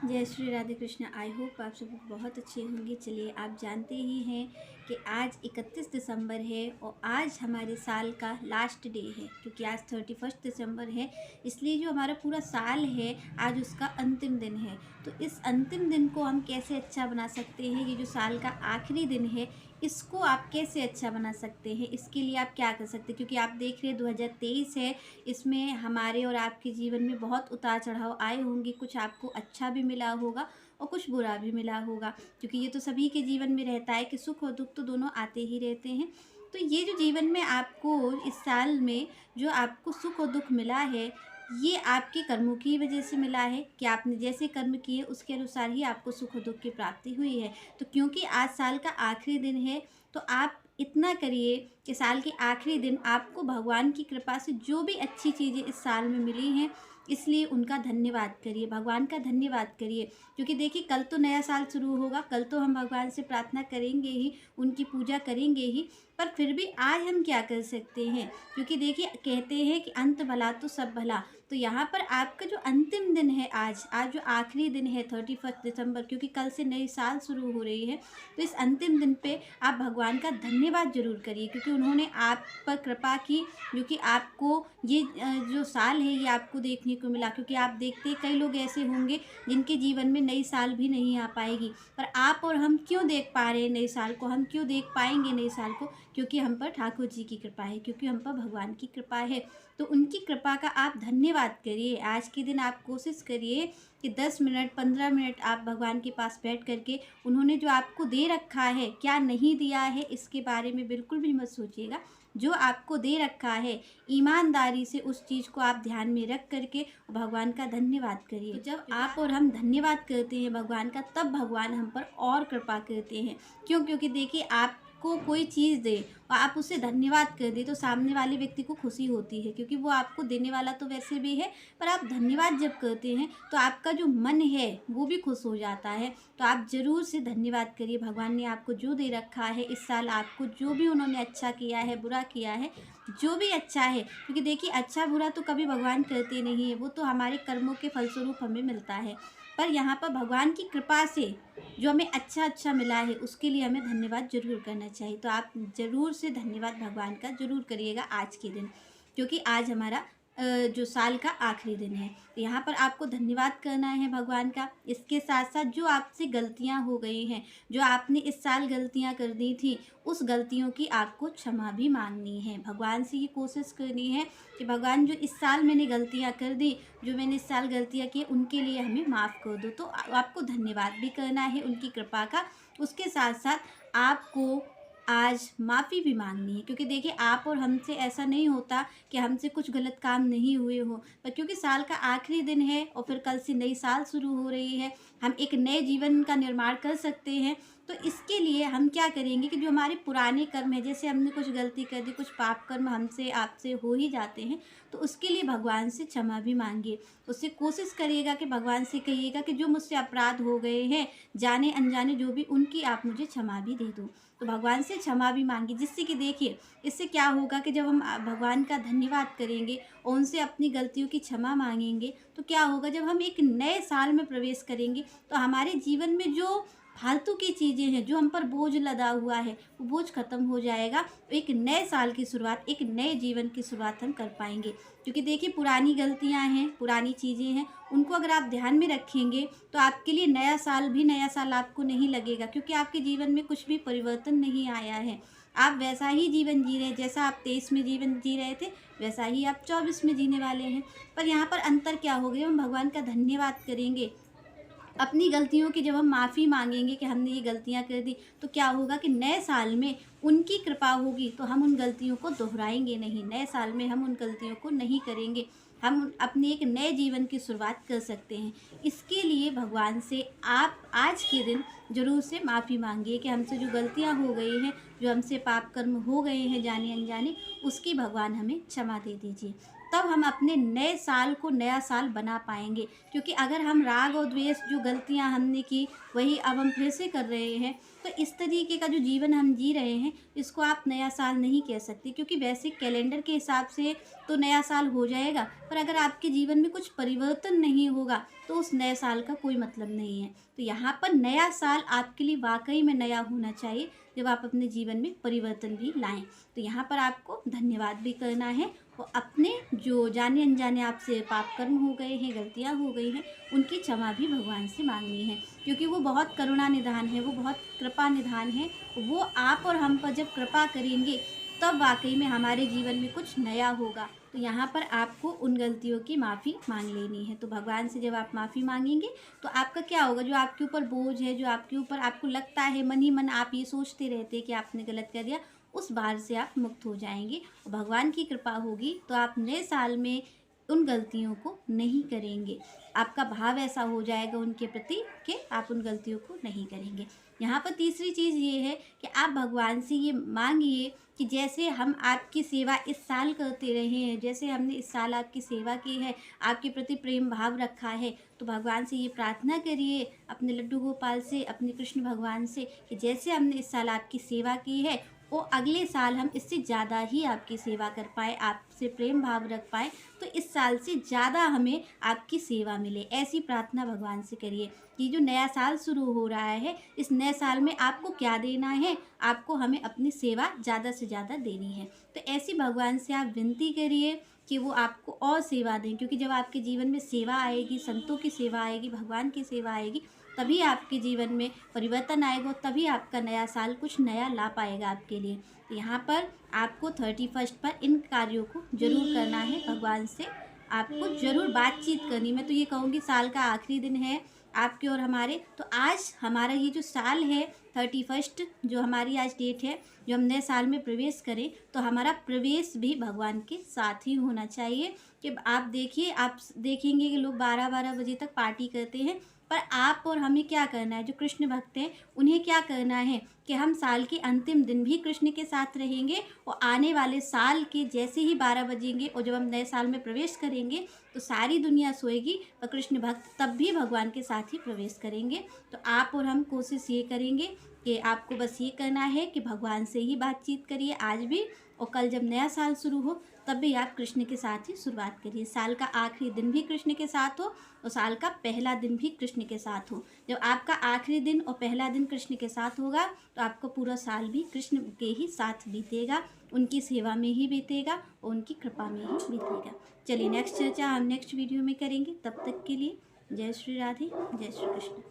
जय Shri Radhe Krishna. I hope आप सब बहुत अच्छे होंगे। चलिए, आप जानते ही हैं कि आज 31 दिसंबर है और आज हमारे साल का लास्ट डे है, क्योंकि आज 31 दिसंबर है। इसलिए जो हमारा पूरा साल है आज उसका अंतिम दिन है। तो इस अंतिम दिन को हम कैसे अच्छा बना सकते हैं, ये जो साल का आखिरी दिन है इसको आप कैसे अच्छा बना सकते हैं, इसके लिए आप क्या कर सकते हैं। क्योंकि आप देख रहे हैं 2023 है, इसमें हमारे और आपके जीवन में बहुत उतार चढ़ाव आए होंगे। कुछ आपको अच्छा भी मिला होगा और कुछ बुरा भी मिला होगा, क्योंकि ये तो सभी के जीवन में रहता है कि सुख और दुख तो दोनों आते ही रहते हैं। तो ये जो जीवन में आपको इस साल में जो आपको सुख और दुख मिला है, ये आपके कर्मों की वजह से मिला है कि आपने जैसे कर्म किए उसके अनुसार ही आपको सुख और दुख की प्राप्ति हुई है। तो क्योंकि आज साल का आखिरी दिन है, तो आप इतना करिए कि साल के आखिरी दिन आपको भगवान की कृपा से जो भी अच्छी चीज़ें इस साल में मिली हैं, इसलिए उनका धन्यवाद करिए, भगवान का धन्यवाद करिए। क्योंकि देखिए, कल तो नया साल शुरू होगा, कल तो हम भगवान से प्रार्थना करेंगे ही, उनकी पूजा करेंगे ही। पर फिर भी आज हम क्या कर सकते हैं, क्योंकि देखिए कहते हैं कि अंत भला तो सब भला। तो यहाँ पर आपका जो अंतिम दिन है, आज जो आखिरी दिन है 31 दिसंबर, क्योंकि कल से नई साल शुरू हो रही है। तो इस अंतिम दिन पे आप भगवान का धन्यवाद ज़रूर करिए, क्योंकि उन्होंने आप पर कृपा की, जो कि आपको ये जो साल है ये आपको देखने को मिला। क्योंकि आप देखते हैं कई लोग ऐसे होंगे जिनके जीवन में नई साल भी नहीं आ पाएगी, पर आप और हम क्यों देख पा रहे हैं नए साल को, हम क्यों देख पाएंगे नए साल को? क्योंकि हम पर ठाकुर जी की कृपा है, क्योंकि हम पर भगवान की कृपा है। तो उनकी कृपा का आप धन्यवाद करिए। आज के दिन आप कोशिश करिए कि 10 मिनट 15 मिनट आप भगवान के पास बैठ करके उन्होंने जो आपको दे रखा है, क्या नहीं दिया है, इसके बारे में बिल्कुल भी मत सोचिएगा। जो आपको दे रखा है, ईमानदारी से उस चीज़ को आप ध्यान में रख करके भगवान का धन्यवाद करिए। तो जब आप और हम धन्यवाद करते हैं भगवान का, तब भगवान हम पर और कृपा करते हैं। क्यों? क्योंकि देखिए, आपको कोई चीज़ दे और आप उससे धन्यवाद कर दें तो सामने वाले व्यक्ति को खुशी होती है, क्योंकि वो आपको देने वाला तो वैसे भी है, पर आप धन्यवाद जब करते हैं तो आपका जो मन है वो भी खुश हो जाता है। तो आप ज़रूर से धन्यवाद करिए। भगवान ने आपको जो दे रखा है इस साल, आपको जो भी उन्होंने अच्छा किया है, बुरा किया है, जो भी अच्छा है, क्योंकि देखिए अच्छा बुरा तो कभी भगवान करते नहीं है, वो तो हमारे कर्मों के फलस्वरूप हमें मिलता है। पर यहाँ पर भगवान की कृपा से जो हमें अच्छा मिला है उसके लिए हमें धन्यवाद ज़रूर करना चाहिए। तो आप ज़रूर से धन्यवाद भगवान का ज़रूर करिएगा आज के दिन, क्योंकि आज हमारा जो साल का आखिरी दिन है। तो यहाँ पर आपको धन्यवाद करना है भगवान का। इसके साथ-साथ जो आपसे गलतियाँ हो गई हैं, जो आपने इस साल गलतियाँ कर दी थी, उस गलतियों की आपको क्षमा भी माँगनी है। भगवान से ये कोशिश करनी है कि भगवान, जो इस साल मैंने गलतियाँ कर दी, जो मैंने इस साल गलतियाँ की, उनके लिए हमें माफ़ कर दो। तो आपको धन्यवाद भी करना है उनकी कृपा का। उसके साथ-साथ आपको आज माफ़ी भी माँगनी है, क्योंकि देखिए आप और हमसे ऐसा नहीं होता कि हमसे कुछ गलत काम नहीं हुए हों, पर क्योंकि साल का आखिरी दिन है और फिर कल से नई साल शुरू हो रही है, हम एक नए जीवन का निर्माण कर सकते हैं। तो इसके लिए हम क्या करेंगे कि जो हमारे पुराने कर्म हैं, जैसे हमने कुछ गलती कर दी, कुछ पाप कर्म हमसे आपसे हो ही जाते हैं, तो उसके लिए भगवान से क्षमा भी माँगिए। उससे कोशिश करिएगा कि भगवान से कहिएगा कि जो मुझसे अपराध हो गए हैं, जाने अनजाने जो भी, उनकी आप मुझे क्षमा भी दे दो। तो भगवान से क्षमा भी माँगिए, जिससे कि देखिए इससे क्या होगा कि जब हम भगवान का धन्यवाद करेंगे और उनसे अपनी गलतियों की क्षमा माँगेंगे, तो क्या होगा, जब हम एक नए साल में प्रवेश करेंगे तो हमारे जीवन में जो फालतू की चीज़ें हैं, जो हम पर बोझ लदा हुआ है, वो बोझ खत्म हो जाएगा। एक नए साल की शुरुआत, एक नए जीवन की शुरुआत हम कर पाएँगे। क्योंकि देखिए पुरानी गलतियाँ हैं, पुरानी चीज़ें हैं, उनको अगर आप ध्यान में रखेंगे तो आपके लिए नया साल भी नया साल आपको नहीं लगेगा, क्योंकि आपके जीवन में कुछ भी परिवर्तन नहीं आया है। आप वैसा ही जीवन जी रहे हैं, जैसा आप 23 में जीवन जी रहे थे, वैसा ही आप 24 में जीने वाले हैं। पर यहाँ पर अंतर क्या हो गया, हम भगवान का धन्यवाद करेंगे, अपनी गलतियों की जब हम माफ़ी माँगेंगे कि हमने ये गलतियाँ कर दी, तो क्या होगा कि नए साल में उनकी कृपा होगी तो हम उन गलतियों को दोहराएँगे नहीं। नए साल में हम उन गलतियों को नहीं करेंगे। हम अपने एक नए जीवन की शुरुआत कर सकते हैं। इसके लिए भगवान से आप आज के दिन ज़रूर से माफ़ी माँगिए कि हमसे जो गलतियाँ हो गई हैं, जो हमसे पाप कर्म हो गए हैं जाने-अनजाने, उसकी भगवान हमें क्षमा दे दीजिए। तब हम अपने नए साल को नया साल बना पाएंगे। क्योंकि अगर हम राग और द्वेष, जो गलतियां हमने की वही अब हम फिर से कर रहे हैं, तो इस तरीके का जो जीवन हम जी रहे हैं इसको आप नया साल नहीं कह सकते। क्योंकि वैसे कैलेंडर के हिसाब से तो नया साल हो जाएगा, पर अगर आपके जीवन में कुछ परिवर्तन नहीं होगा तो उस नए साल का कोई मतलब नहीं है। तो यहाँ पर नया साल आपके लिए वाकई में नया होना चाहिए, जब आप अपने जीवन में परिवर्तन भी लाएं। तो यहाँ पर आपको धन्यवाद भी करना है और अपने जो जाने अनजाने आपसे पाप कर्म हो गए हैं, गलतियाँ हो गई हैं, उनकी क्षमा भी भगवान से मांगनी है। क्योंकि वो बहुत करुणा निधान है, वो बहुत कृपा निधान है। वो आप और हम पर जब कृपा करेंगे तब वाकई में हमारे जीवन में कुछ नया होगा। तो यहाँ पर आपको उन गलतियों की माफ़ी मांग लेनी है। तो भगवान से जब आप माफ़ी मांगेंगे तो आपका क्या होगा, जो आपके ऊपर बोझ है, जो आपके ऊपर आपको लगता है मन ही मन आप ये सोचते रहते हैं कि आपने गलत कर दिया, उस बार से आप मुक्त हो जाएंगे। और भगवान की कृपा होगी तो आप नए साल में उन गलतियों को नहीं करेंगे। आपका भाव ऐसा हो जाएगा उनके प्रति कि आप उन गलतियों को नहीं करेंगे। यहाँ पर तीसरी चीज़ ये है कि आप भगवान से ये मांगिए कि जैसे हम आपकी सेवा इस साल करते रहे हैं, जैसे हमने इस साल आपकी सेवा की है, आपके प्रति प्रेम भाव रखा है, तो भगवान से ये प्रार्थना करिए, अपने लड्डू गोपाल से, अपने कृष्ण भगवान से, कि जैसे हमने इस साल आपकी सेवा की है वो अगले साल हम इससे ज़्यादा ही आपकी सेवा कर पाए, आपसे प्रेम भाव रख पाए, तो इस साल से ज़्यादा हमें आपकी सेवा मिले। ऐसी प्रार्थना भगवान से करिए कि जो नया साल शुरू हो रहा है, इस नए साल में आपको क्या देना है, आपको हमें अपनी सेवा ज़्यादा से ज़्यादा देनी है। तो ऐसी भगवान से आप विनती करिए कि वो आपको और सेवा दें। क्योंकि जब आपके जीवन में सेवा आएगी, संतों की सेवा आएगी, भगवान की सेवा आएगी, तभी आपके जीवन में परिवर्तन आएगा, तभी आपका नया साल कुछ नया ला पाएगा आपके लिए। तो यहाँ पर आपको 31 पर इन कार्यों को जरूर करना है। भगवान से आपको ज़रूर बातचीत करनी। मैं तो ये कहूँगी साल का आखिरी दिन है आपके और हमारे, तो आज हमारा ये जो साल है 31 जो हमारी आज डेट है, जो हम नए साल में प्रवेश करें, तो हमारा प्रवेश भी भगवान के साथ ही होना चाहिए। कि आप देखिए, आप देखेंगे कि लोग 12-12 बजे तक पार्टी करते हैं, पर आप और हमें क्या करना है, जो कृष्ण भक्त हैं उन्हें क्या करना है कि हम साल के अंतिम दिन भी कृष्ण के साथ रहेंगे, और आने वाले साल के जैसे ही 12 बजेंगे और जब हम नए साल में प्रवेश करेंगे तो सारी दुनिया सोएगी, पर कृष्ण भक्त तब भी भगवान के साथ ही प्रवेश करेंगे। तो आप और हम कोशिश ये करेंगे कि आपको बस ये करना है कि भगवान से ही बातचीत करिए आज भी, और कल जब नया साल शुरू हो तब भी आप कृष्ण के साथ ही शुरुआत करिए। साल का आखिरी दिन भी कृष्ण के साथ हो और साल का पहला दिन भी कृष्ण के साथ हो। जब आपका आखिरी दिन और पहला दिन कृष्ण के साथ होगा तो आपका पूरा साल भी कृष्ण के ही साथ बीतेगा, उनकी सेवा में ही बीतेगा और उनकी कृपा में ही बीतेगा। चलिए नेक्स्ट चर्चा हम नेक्स्ट वीडियो में करेंगे। तब तक के लिए जय श्री राधे, जय श्री कृष्ण।